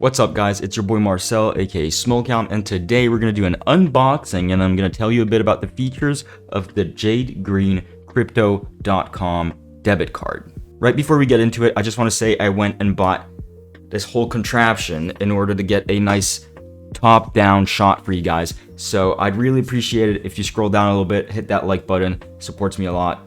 What's up guys, it's your boy Marcel aka Smokecount, and today we're going to do an unboxing and I'm going to tell you a bit about the features of the Jade Green Crypto.com debit card. Right before we get into it, I just want to say I went and bought this whole contraption in order to get a nice top-down shot for you guys. So I'd really appreciate it if you scroll down a little bit, hit that like button, it supports me a lot.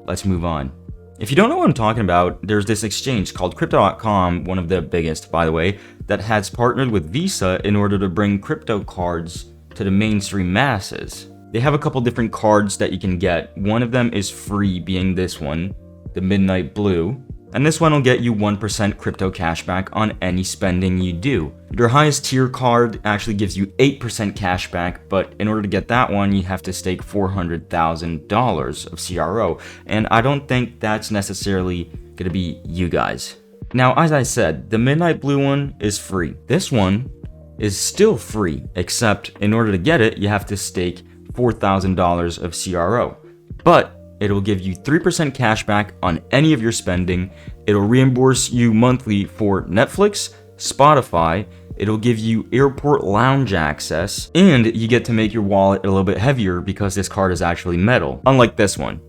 Let's move on. If you don't know what I'm talking about, there's this exchange called Crypto.com, one of the biggest, by the way, that has partnered with Visa in order to bring crypto cards to the mainstream masses. They have a couple different cards that you can get. One of them is free, being this one, the Midnight Blue. And this one will get you 1% crypto cashback on any spending you do. Your highest tier card actually gives you 8% cashback, but in order to get that one, you have to stake $400,000 of CRO. And I don't think that's necessarily gonna be you guys. Now, as I said, the Midnight Blue one is free. This one is still free, except in order to get it, you have to stake $4,000 of CRO. But it'll give you 3% cashback on any of your spending. It'll reimburse you monthly for Netflix, Spotify. It'll give you airport lounge access, and you get to make your wallet a little bit heavier because this card is actually metal, unlike this one.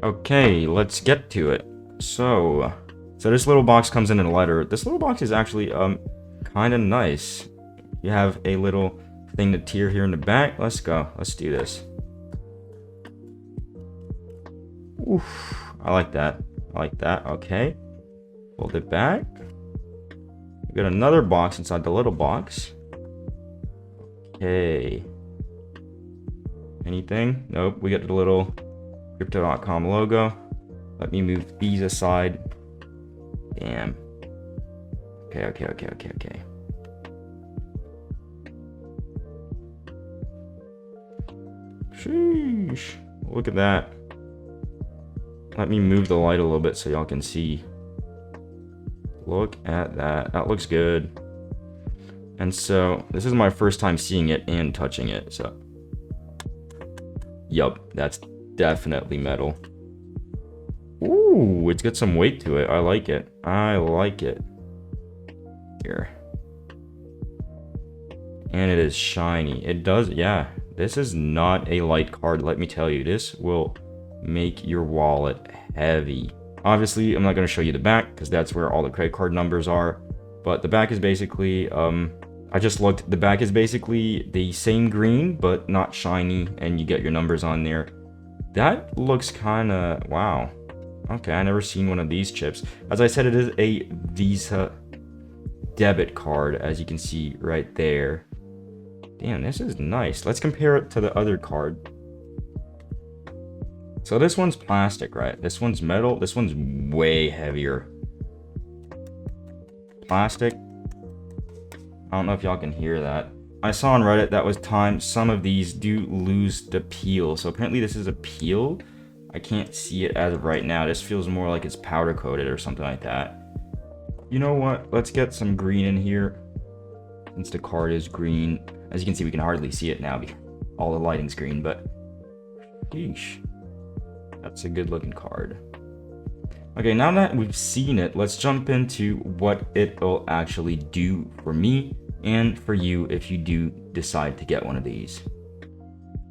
Okay, let's get to it. So this little box comes in a letter. This little box is actually kind of nice. You have a little thing to tear here in the back. Let's go. Let's do this. Oof, I like that. I like that. Okay. Fold it back. We got another box inside the little box. Okay. Anything? Nope. We got the little Crypto.com logo. Let me move these aside. Damn. Okay. Sheesh. Look at that. Let me move the light a little bit so y'all can see. Look at that. That looks good. And so, this is my first time seeing it and touching it, so. Yup, that's definitely metal. Ooh, it's got some weight to it. I like it. I like it. Here. And it is shiny. It does, yeah. This is not a light card, let me tell you. This will make your wallet heavy. Obviously, I'm not going to show you the back because that's where all the credit card numbers are. But the back is basically, I just looked, the back is basically the same green, but not shiny, and you get your numbers on there. That looks kind of, wow. Okay, I never seen one of these chips. As I said, it is a Visa debit card, as you can see right there. Damn, this is nice. Let's compare it to the other card. So this one's plastic, right? This one's metal. This one's way heavier. Plastic. I don't know if y'all can hear that. I saw on Reddit that was time some of these do lose the peel. So apparently this is a peel. I can't see it as of right now. This feels more like it's powder coated or something like that. You know what? Let's get some green in here. Since the card is green. As you can see, we can hardly see it now because all the lighting's green, but sheesh. That's a good looking card. Okay, now that we've seen it, let's jump into what it will actually do for me and for you if you do decide to get one of these.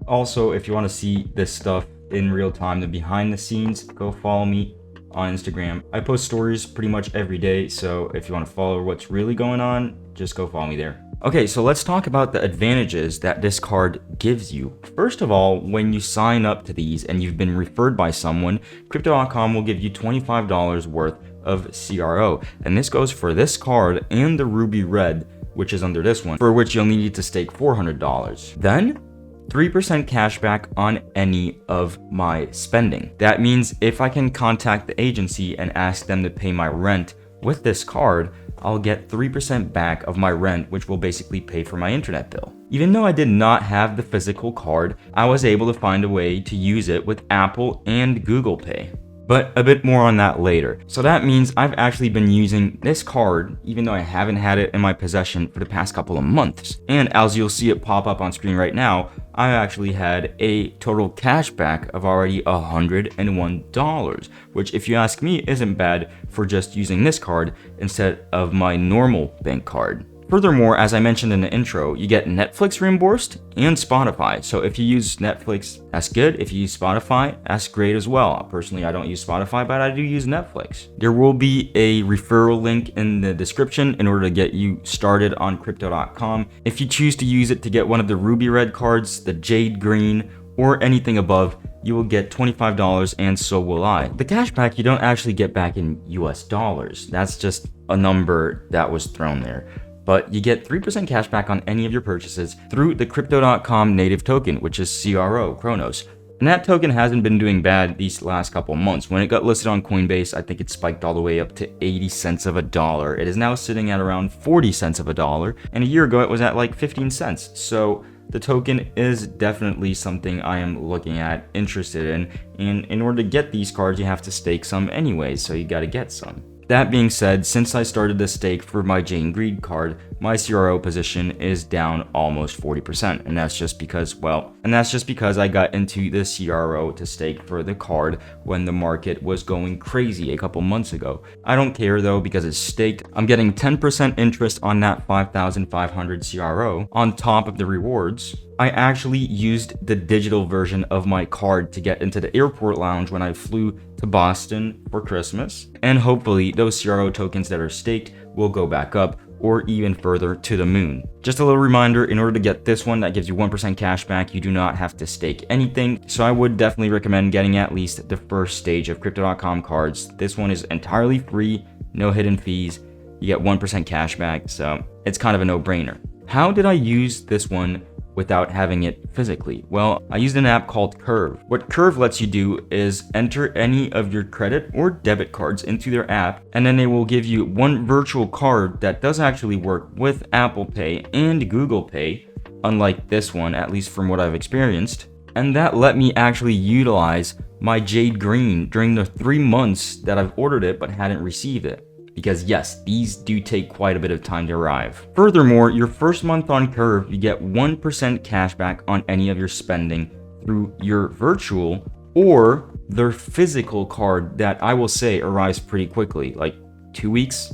Also, if you want to see this stuff in real time, the behind the scenes, go follow me on Instagram. I post stories pretty much every day, so if you want to follow what's really going on, just go follow me there. Okay, so let's talk about the advantages that this card gives you. First of all, when you sign up to these and you've been referred by someone, Crypto.com will give you $25 worth of CRO. And this goes for this card and the Ruby Red, which is under this one, for which you'll need to stake $400. Then, 3% cashback on any of my spending. That means if I can contact the agency and ask them to pay my rent with this card, I'll get 3% back of my rent, which will basically pay for my internet bill. Even though I did not have the physical card, I was able to find a way to use it with Apple and Google Pay. But a bit more on that later. So that means I've actually been using this card, even though I haven't had it in my possession for the past couple of months. And as you'll see it pop up on screen right now, I actually had a total cashback of already $101, which if you ask me isn't bad for just using this card instead of my normal bank card. Furthermore, as I mentioned in the intro, you get Netflix reimbursed and Spotify. So if you use Netflix, that's good. If you use Spotify, that's great as well. Personally, I don't use Spotify, but I do use Netflix. There will be a referral link in the description in order to get you started on crypto.com. If you choose to use it to get one of the ruby red cards, the Jade Green, or anything above, you will get $25 and so will I. The cashback you don't actually get back in US dollars. That's just a number that was thrown there. But you get 3% cash back on any of your purchases through the crypto.com native token, which is CRO Cronos. And that token hasn't been doing bad these last couple months. When it got listed on Coinbase, I think it spiked all the way up to 80 cents of a dollar. It is now sitting at around 40 cents of a dollar. And a year ago, it was at like 15 cents. So the token is definitely something I am looking at, interested in. And in order to get these cards, you have to stake some anyways. So you got to get some. That being said, since I started the stake for my Jade Green card, my CRO position is down almost 40%, and that's just because, I got into the CRO to stake for the card when the market was going crazy a couple months ago. I don't care though because it's staked. I'm getting 10% interest on that 5,500 CRO on top of the rewards. I actually used the digital version of my card to get into the airport lounge when I flew to Boston for Christmas. And hopefully those CRO tokens that are staked will go back up or even further to the moon. Just a little reminder, in order to get this one that gives you 1% cash back, you do not have to stake anything. So I would definitely recommend getting at least the first stage of crypto.com cards. This one is entirely free, no hidden fees. You get 1% cash back, so it's kind of a no-brainer. How did I use this one without having it physically? Well, I used an app called Curve. What Curve lets you do is enter any of your credit or debit cards into their app, and then they will give you one virtual card that does actually work with Apple Pay and Google Pay, unlike this one, at least from what I've experienced. And that let me actually utilize my Jade Green during the 3 months that I've ordered it but hadn't received it. Because yes, these do take quite a bit of time to arrive. Furthermore, your first month on Curve, you get 1% cash back on any of your spending through your virtual or their physical card that I will say arrives pretty quickly, like 2 weeks.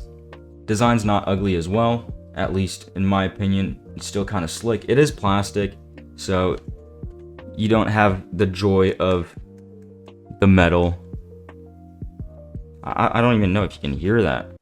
Design's not ugly as well, at least in my opinion. It's still kind of slick. It is plastic, so you don't have the joy of the metal. I don't even know if you can hear that.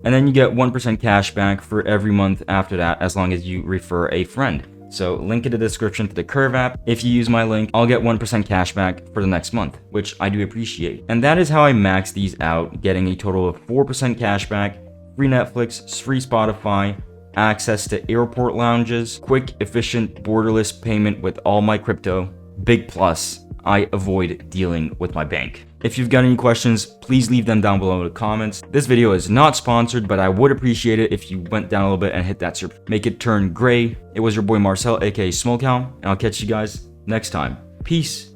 And then you get 1% cash back for every month after that, as long as you refer a friend. So link in the description to the Curve app. If you use my link, I'll get 1% cash back for the next month, which I do appreciate. And that is how I max these out, getting a total of 4% cash back, free Netflix, free Spotify, access to airport lounges, quick, efficient, borderless payment with all my crypto. Big plus, I avoid dealing with my bank. If you've got any questions, please leave them down below in the comments. This video is not sponsored, but I would appreciate it if you went down a little bit and hit that make it turn gray. It was your boy Marcel, aka Small Cow, and I'll catch you guys next time. Peace.